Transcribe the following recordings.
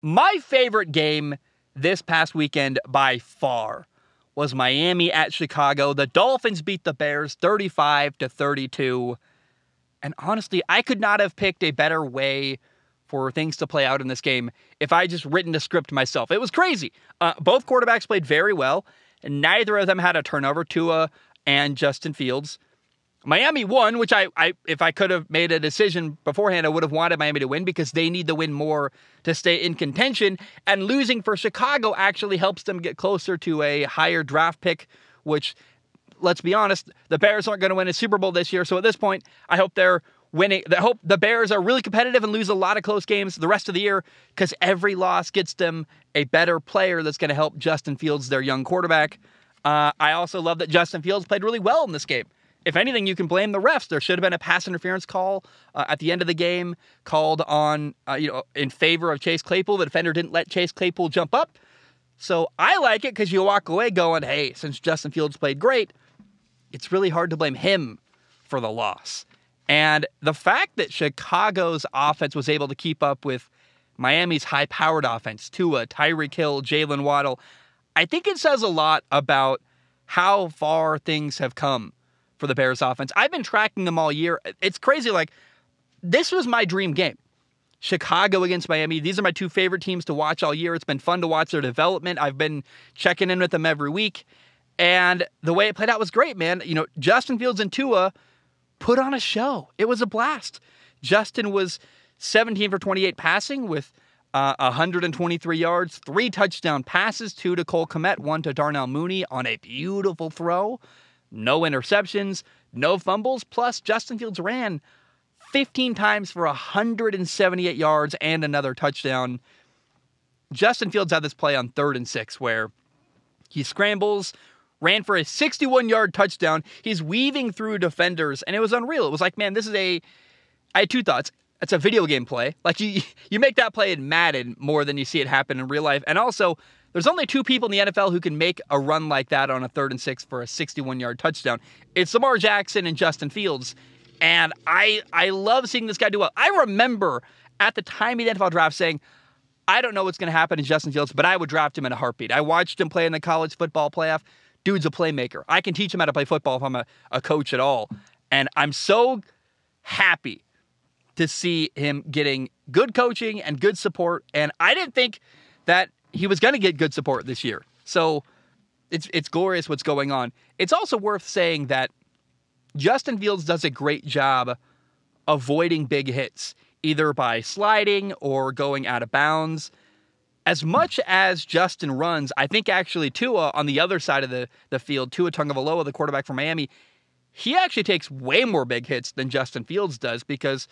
My favorite game this past weekend by far was Miami at Chicago. The Dolphins beat the Bears 35-32. And honestly, I could not have picked a better way for things to play out in this game if I just written the script myself. It was crazy. Both quarterbacks played very well, and neither of them had a turnover, Tua and Justin Fields. Miami won, which I if I could have made a decision beforehand, I would have wanted Miami to win because they need to win more to stay in contention. And losing for Chicago actually helps them get closer to a higher draft pick, which, let's be honest, the Bears aren't going to win a Super Bowl this year. So at this point, I hope they're winning. I hope the Bears are really competitive and lose a lot of close games the rest of the year because every loss gets them a better player that's going to help Justin Fields, their young quarterback. I also love that Justin Fields played really well in this game. If anything, you can blame the refs. There should have been a pass interference call at the end of the game called on, in favor of Chase Claypool. The defender didn't let Chase Claypool jump up. So I like it because you walk away going, hey, since Justin Fields played great, it's really hard to blame him for the loss. And the fact that Chicago's offense was able to keep up with Miami's high-powered offense, Tua, Tyreek Hill, Jalen Waddle, I think it says a lot about how far things have come for the Bears offense. I've been tracking them all year. It's crazy. Like, this was my dream game. Chicago against Miami. These are my two favorite teams to watch all year. It's been fun to watch their development. I've been checking in with them every week. And the way it played out was great, man. Justin Fields and Tua put on a show. It was a blast. Justin was 17 for 28 passing with 123 yards, 3 touchdown passes, 2 to Cole Kmet, 1 to Darnell Mooney on a beautiful throw. No interceptions, no fumbles, plus Justin Fields ran 15 times for 178 yards and another touchdown. Justin Fields had this play on 3rd and 6 where he scrambles, ran for a 61-yard touchdown. He's weaving through defenders, and it was unreal. It was like, man, I had 2 thoughts. It's a video game play. Like, you make that play in Madden more than you see it happen in real life. And also, there's only 2 people in the NFL who can make a run like that on a 3rd and 6 for a 61-yard touchdown. It's Lamar Jackson and Justin Fields. And I love seeing this guy do well. I remember at the time of the NFL draft saying, I don't know what's going to happen to Justin Fields, but I would draft him in a heartbeat. I watched him play in the college football playoff. Dude's a playmaker. I can teach him how to play football if I'm a coach at all. And I'm so happy to see him getting good coaching and good support. And I didn't think that he was going to get good support this year. So it's glorious what's going on. It's also worth saying that Justin Fields does a great job avoiding big hits, either by sliding or going out of bounds. As much as Justin runs, I think actually Tua on the other side of the field, Tua Tagovailoa, the quarterback from Miami, he actually takes way more big hits than Justin Fields does because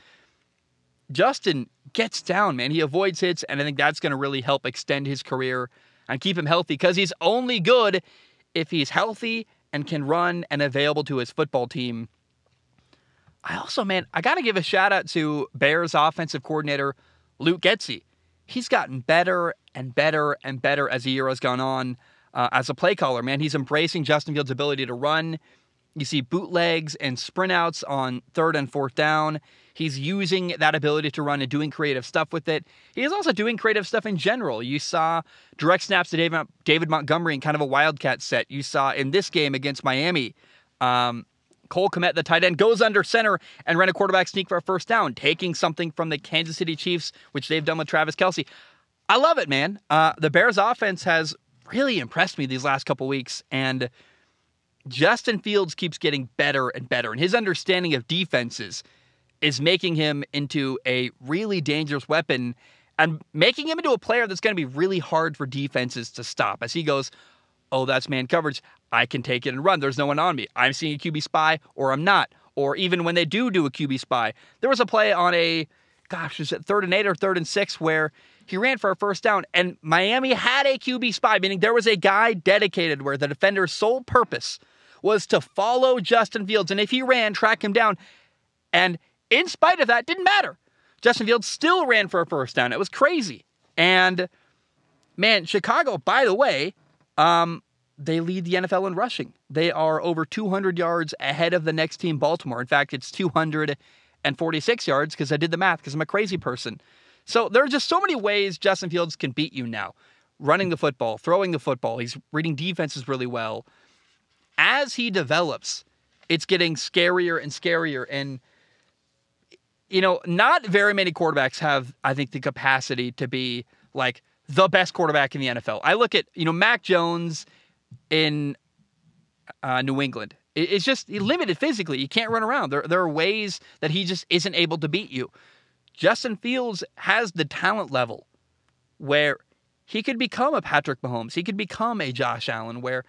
Justin gets down, man. He avoids hits, and I think that's going to really help extend his career and keep him healthy because he's only good if he's healthy and can run and available to his football team. I got to give a shout out to Bears offensive coordinator Luke Getsy. He's gotten better and better and better as the year has gone on as a play caller, man. He's embracing Justin Fields' ability to run. You see bootlegs and sprint outs on 3rd and 4th down. He's using that ability to run and doing creative stuff with it. He is also doing creative stuff in general. You saw direct snaps to David Montgomery in kind of a wildcat set. You saw in this game against Miami, Cole Kmet, the tight end, goes under center and ran a quarterback sneak for a 1st down, taking something from the Kansas City Chiefs, which they've done with Travis Kelce. I love it, man. The Bears offense has really impressed me these last couple weeks, and Justin Fields keeps getting better and better, and his understanding of defenses is making him into a really dangerous weapon and making him into a player that's going to be really hard for defenses to stop. As he goes, oh, that's man coverage. I can take it and run. There's no one on me. I'm seeing a QB spy or I'm not. Or even when they do a QB spy. There was a play on was it 3rd and 8 or 3rd and 6 where he ran for a 1st down and Miami had a QB spy, meaning there was a guy dedicated where the defender's sole purpose was to follow Justin Fields. And if he ran, track him down. And in spite of that, didn't matter. Justin Fields still ran for a 1st down. It was crazy. And, man, Chicago, by the way, they lead the NFL in rushing. They are over 200 yards ahead of the next team, Baltimore. In fact, it's 246 yards because I did the math because I'm a crazy person. So there are just so many ways Justin Fields can beat you now. Running the football, throwing the football. He's reading defenses really well. As he develops, it's getting scarier and scarier. And, not very many quarterbacks have, I think, the capacity to be like the best quarterback in the NFL. I look at, Mac Jones in New England. It's just limited physically. You can't run around. There are ways that he just isn't able to beat you. Justin Fields has the talent level where he could become a Patrick Mahomes. He could become a Josh Allen where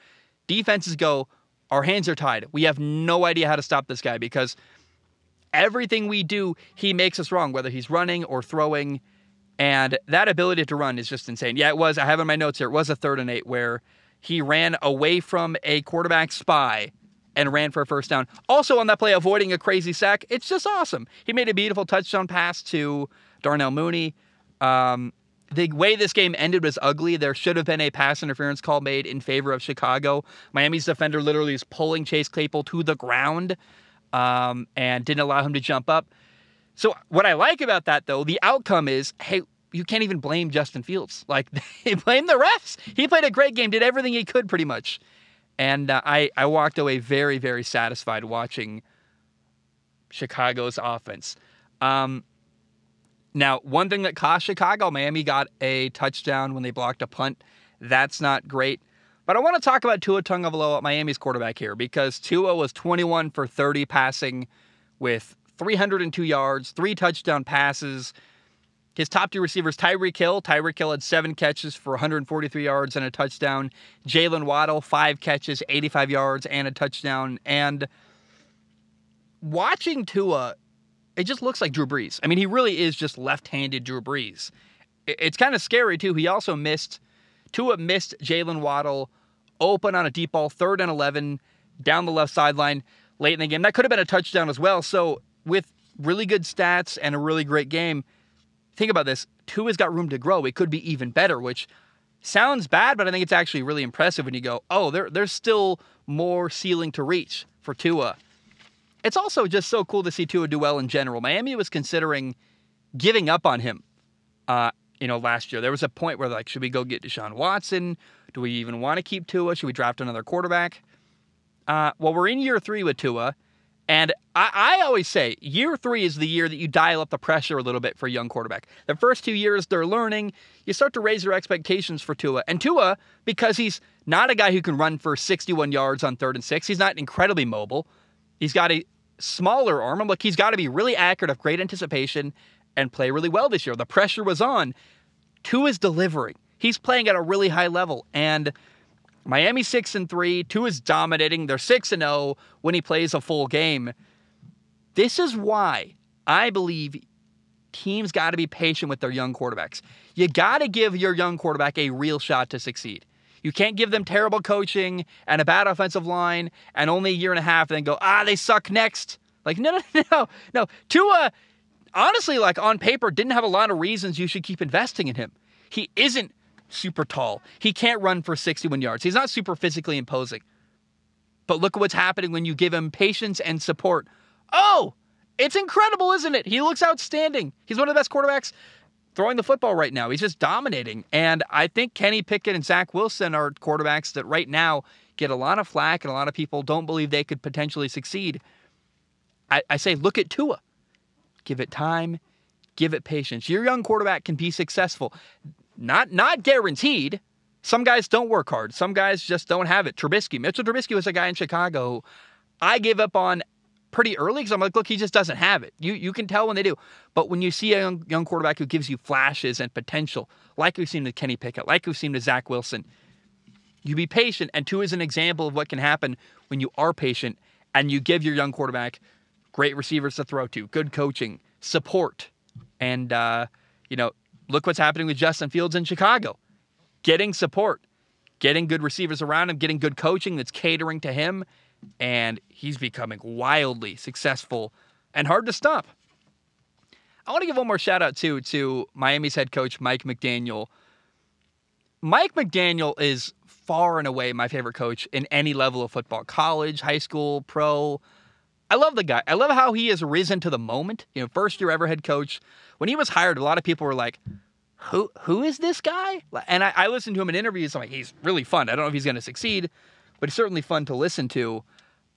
defenses go, our hands are tied. We have no idea how to stop this guy because everything we do, he makes us wrong, whether he's running or throwing. And that ability to run is just insane. Yeah, I have in my notes here, it was a 3rd and 8 where he ran away from a quarterback spy and ran for a first down. Also on that play, avoiding a crazy sack. It's just awesome. He made a beautiful touchdown pass to Darnell Mooney. The way this game ended was ugly. There should have been a pass interference call made in favor of Chicago. Miami's defender literally is pulling Chase Claypool to the ground and didn't allow him to jump up. So what I like about that, though, the outcome is, hey, you can't even blame Justin Fields. Like, they blame the refs. He played a great game, did everything he could pretty much. And I walked away very, very satisfied watching Chicago's offense. Now, one thing that cost Chicago, Miami got a touchdown when they blocked a punt. That's not great. But I want to talk about Tua Tagovailoa, Miami's quarterback here, because Tua was 21 for 30 passing with 302 yards, 3 touchdown passes. His top 2 receivers, Tyreek Hill. Tyreek Hill had 7 catches for 143 yards and a touchdown. Jalen Waddle, 5 catches, 85 yards and a touchdown. And watching Tua, it just looks like Drew Brees. I mean, he really is just left-handed Drew Brees. It's kind of scary, too. Tua missed Jalen Waddle open on a deep ball, 3rd and 11, down the left sideline late in the game. That could have been a touchdown as well. So with really good stats and a really great game, think about this. Tua's got room to grow. It could be even better, which sounds bad, but I think it's actually really impressive when you go, oh, there's still more ceiling to reach for Tua. It's also just so cool to see Tua do well in general. Miami was considering giving up on him, last year. There was a point where, should we go get Deshaun Watson? Do we even want to keep Tua? Should we draft another quarterback? Well, we're in year 3 with Tua. And I always say year 3 is the year that you dial up the pressure a little bit for a young quarterback. The first 2 years, they're learning. You start to raise your expectations for Tua. And Tua, because he's not a guy who can run for 61 yards on 3rd and 6, he's not incredibly mobile. He's got a smaller arm. Look, he's got to be really accurate, have great anticipation, and play really well this year. The pressure was on. Tua's delivering. He's playing at a really high level. And Miami 6-3. Tua's dominating. They're 6-0 when he plays a full game. This is why I believe teams got to be patient with their young quarterbacks. You got to give your young quarterback a real shot to succeed. You can't give them terrible coaching and a bad offensive line and only a year and a half and then go, they suck next. No. Tua, honestly, on paper, didn't have a lot of reasons you should keep investing in him. He isn't super tall. He can't run for 61 yards. He's not super physically imposing. But look at what's happening when you give him patience and support. Oh, it's incredible, isn't it? He looks outstanding. He's one of the best quarterbacks throwing the football right now. He's just dominating. And I think Kenny Pickett and Zach Wilson are quarterbacks that right now get a lot of flack and a lot of people don't believe they could potentially succeed. I say, look at Tua. Give it time. Give it patience. Your young quarterback can be successful. Not guaranteed. Some guys don't work hard. Some guys just don't have it. Mitchell Trubisky was a guy in Chicago I gave up on pretty early because I'm like, look, he just doesn't have it. You can tell when they do. But when you see a young quarterback who gives you flashes and potential, like we've seen with Kenny Pickett, like we've seen with Zach Wilson, you be patient. And Tua is an example of what can happen when you are patient and you give your young quarterback great receivers to throw to, good coaching, support. And, look what's happening with Justin Fields in Chicago. Getting support, getting good receivers around him, getting good coaching that's catering to him. And he's becoming wildly successful and hard to stop. I want to give one more shout out to Miami's head coach, Mike McDaniel. Mike McDaniel is far and away my favorite coach in any level of football, college, high school, pro. I love the guy. I love how he has risen to the moment. First year ever head coach. When he was hired, a lot of people were like, who is this guy? And I listened to him in interviews. I'm like, he's really fun. I don't know if he's going to succeed, but he's certainly fun to listen to.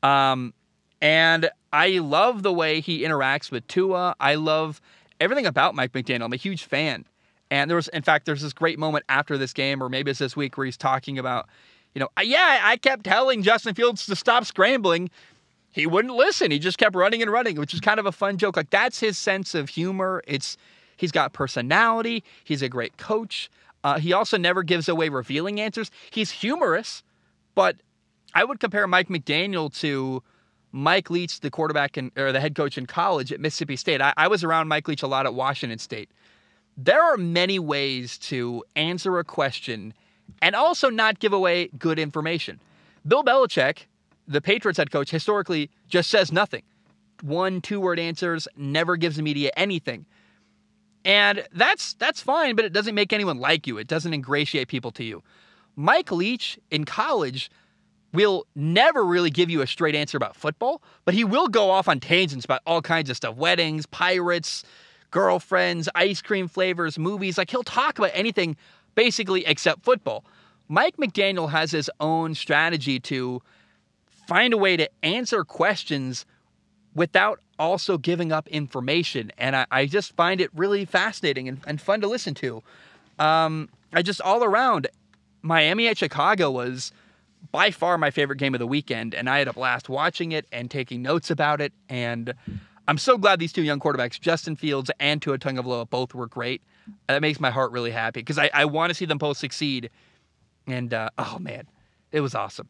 And I love the way he interacts with Tua. I love everything about Mike McDaniel. I'm a huge fan. And there's this great moment after this game, or maybe it's this week, where he's talking about, I kept telling Justin Fields to stop scrambling. He wouldn't listen. He just kept running and running, which is kind of a fun joke. Like, that's his sense of humor. He's got personality. He's a great coach. He also never gives away revealing answers. He's humorous, but I would compare Mike McDaniel to Mike Leach, the quarterback or the head coach in college at Mississippi State. I was around Mike Leach a lot at Washington State. There are many ways to answer a question and also not give away good information. Bill Belichick, the Patriots head coach, historically just says nothing. 1-2 word answers, never gives the media anything. And that's fine, but it doesn't make anyone like you. It doesn't ingratiate people to you. Mike Leach in college will never really give you a straight answer about football, but he will go off on tangents about all kinds of stuff. Weddings, pirates, girlfriends, ice cream flavors, movies. Like, he'll talk about anything basically except football. Mike McDaniel has his own strategy to find a way to answer questions without also giving up information. And I just find it really fascinating and fun to listen to. All around, Miami at Chicago was by far my favorite game of the weekend, and I had a blast watching it and taking notes about it. And I'm so glad these two young quarterbacks, Justin Fields and Tua Tagovailoa, both were great. That makes my heart really happy because I want to see them both succeed. And, oh man, it was awesome.